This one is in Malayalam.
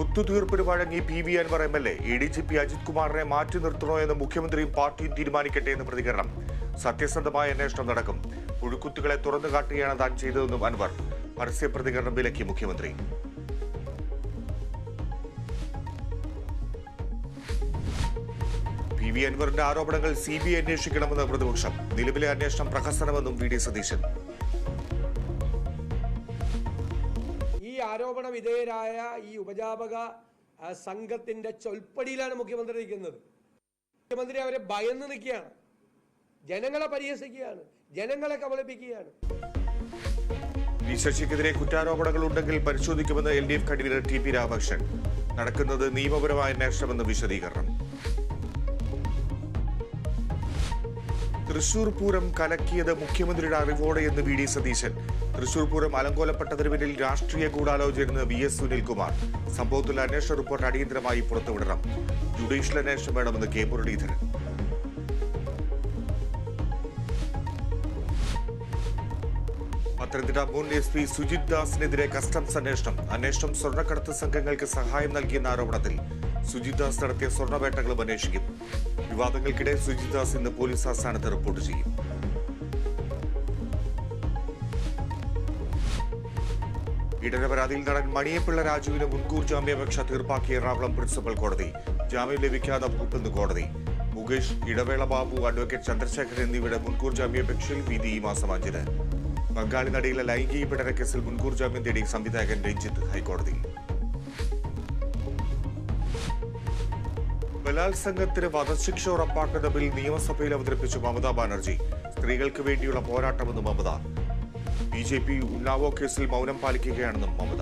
ഒത്തുതീർപ്പിന് വഴങ്ങി PV Anwar MLA ADGP Ajith കുമാറിനെ മാറ്റി നിർത്തണോ എന്ന് മുഖ്യമന്ത്രിയും പാർട്ടിയും തീരുമാനിക്കട്ടെ എന്ന് പ്രതികരണം. സത്യസന്ധമായ അന്വേഷണം നടക്കും. പുഴുക്കുത്തുകളെ തുറന്നു കാട്ടുകയാണ് താൻ ചെയ്തതെന്നും അൻവർ. പരസ്യ പ്രതികരണം വിലക്കി മുഖ്യമന്ത്രി. PV അൻവറിന്റെ ആരോപണങ്ങൾ CBI അന്വേഷിക്കണമെന്ന് പ്രതിപക്ഷം. നിലവിലെ അന്വേഷണം പ്രഹസനമെന്നും VD സതീശൻ. ഈ ആരോപണ വിധേയരായ ഈ ഉപജാപക സംഘത്തിന്റെ ചൊൽപ്പടിയിലാണ് മുഖ്യമന്ത്രി നിൽക്കുന്നത്. മുഖ്യമന്ത്രി അവരെ ഭയന്ന് നിൽക്കുകയാണ്, ജനങ്ങളെ പരിഹസിക്കുകയാണ്, ജനങ്ങളെ കബളിപ്പിക്കുകയാണ്. ശശിക്കെതിരെ കുറ്റാരോപണങ്ങൾ ഉണ്ടെങ്കിൽ പരിശോധിക്കുമെന്ന് LDF കൺവീനർ TP രാമകൃഷ്ണൻ. നടക്കുന്നത് നിയമപരമായ അന്വേഷണമെന്ന് വിശദീകരണം. തൃശൂർ പൂരം കലക്കിയത് മുഖ്യമന്ത്രിയുടെ അറിവോടെ എന്ന് VD സതീശൻ. തൃശൂർ പൂരം അലങ്കോലപ്പെട്ടതിന് പിന്നിൽ രാഷ്ട്രീയ ഗൂഢാലോചനയെന്ന് VS സുനിൽകുമാർ. സംഭവത്തിൽ അന്വേഷണ റിപ്പോർട്ട് അടിയന്തരമായി പുറത്തുവിടണം. ജുഡീഷ്യൽ അന്വേഷണം വേണമെന്ന് K മുരളീധരൻ. പത്തനംതിട്ട മുൻ SP സുജിത് ദാസിനെതിരെ കസ്റ്റംസ് അന്വേഷണം. അന്വേഷണം സ്വർണ്ണക്കടത്ത് സംഘങ്ങൾക്ക് സഹായം നൽകിയെന്ന ആരോപണത്തിൽ സുജിത് ദാസ് നടത്തിയ സ്വർണ്ണവേട്ടകളും അന്വേഷിക്കും. വിവാദങ്ങൾക്കിടെ സുജിത് ദാസ് ഇന്ന് പോലീസ് ആസ്ഥാനത്ത് റിപ്പോർട്ട് ചെയ്യും. പീഡന പരാതിയിൽ നടൻ മണിയപ്പിള്ള രാജുവിന് മുൻകൂർ ജാമ്യാപേക്ഷ തീർപ്പാക്കിയ എറണാകുളം പ്രിൻസിപ്പൽ കോടതി. ജാമ്യം ലഭിക്കാതെ വകുപ്പെന്ന് കോടതി. മുകേഷ്, ഇടവേള ബാബു, അഡ്വക്കേറ്റ് ചന്ദ്രശേഖരൻ എന്നിവരുടെ മുൻകൂർ ജാമ്യാപേക്ഷയിൽ വിധി ഈ മാസം 5-ന്. ബംഗാളി നടിയിലെ ലൈംഗിക പീഡന കേസിൽ മുൻകൂർ ജാമ്യം തേടി സംവിധായകൻ രഞ്ജിത്ത് ഹൈക്കോടതിയിൽ. ബലാത്സംഗത്തിന് വധശിക്ഷ ഉറപ്പാക്കുന്ന ബിൽ നിയമസഭയിൽ അവതരിപ്പിച്ചു മമതാ ബാനർജി. സ്ത്രീകൾക്ക് വേണ്ടിയുള്ള പോരാട്ടമെന്ന് മമത. BJP ഉന്നാവോ കേസിൽ മൗനം പാലിക്കുകയാണെന്നും മമത.